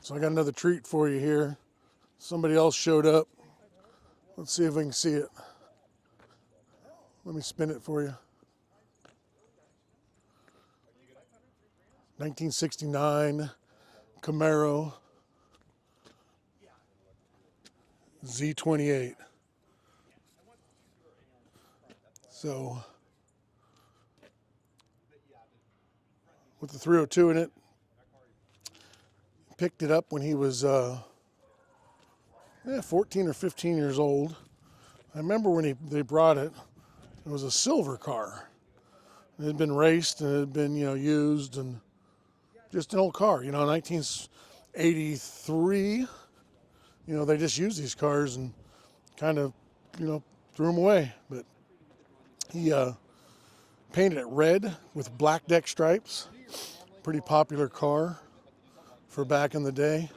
So I got another treat for you here. Somebody else showed up. Let's see if we can see it. Let me spin it for you. 1969 Camaro Z28. So with the 302 in it, picked it up when he was 14 or 15 years old. I remember when they brought it, it was a silver car. It had been raced and it had been, used, and just an old car. 1983, they just used these cars and kind of, threw them away. But he painted it red with black deck stripes. Pretty popular car for back in the day.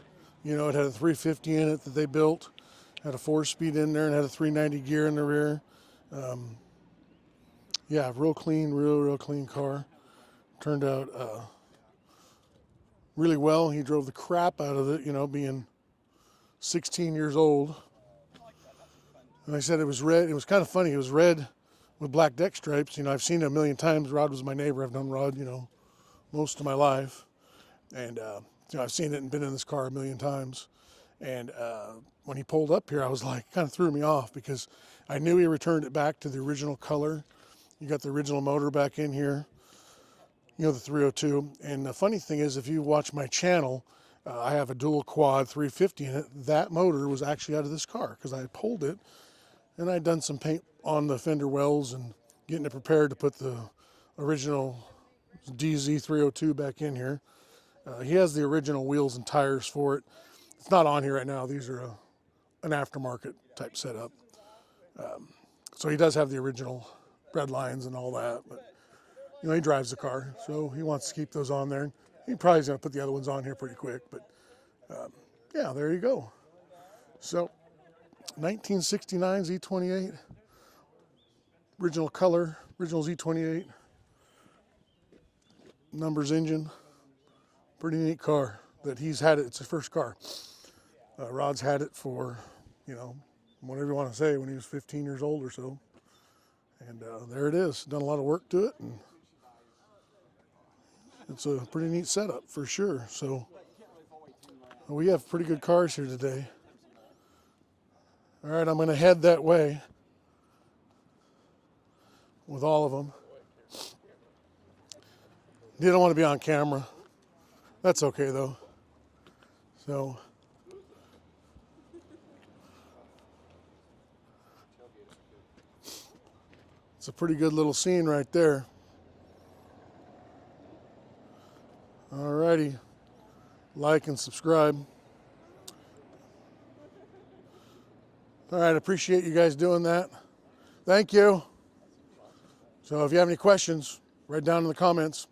It had a 350 in it that they built, had a 4-speed in there, and had a 390 gear in the rear. Real clean, real clean car. Turned out really well. He drove the crap out of it, being 16 years old. And I said it was red. It was kind of funny. It was red with black deck stripes. I've seen it a million times. Rod was my neighbor. I've known Rod, most of my life. And I've seen it and been in this car a million times. And when he pulled up here, I was like, kind of threw me off because I knew he returned it back to the original color. You got the original motor back in here, the 302. And the funny thing is, if you watch my channel, I have a dual quad 350 in it. That motor was actually out of this car because I pulled it and I'd done some paint on the fender wells and getting it prepared to put the original DZ302 back in here. He has the original wheels and tires for it. It's not on here right now. These are an aftermarket type setup. So he does have the original red lines and all that, but he drives the car, so he wants to keep those on there. He probably is going to put the other ones on here pretty quick, but there you go. So 1969 Z28, original color, original Z28, numbers engine. Pretty neat car that he's had it. It's his first car. Rod's had it for, whatever you want to say, when he was 15 years old or so. And there it is. Done a lot of work to it, and it's a pretty neat setup for sure. So we have pretty good cars here today. All right, I'm going to head that way with all of them. Didn't want to be on camera. That's okay though. So it's a pretty good little scene right there. Alrighty, like and subscribe. All right, appreciate you guys doing that. Thank you. So if you have any questions, write down in the comments.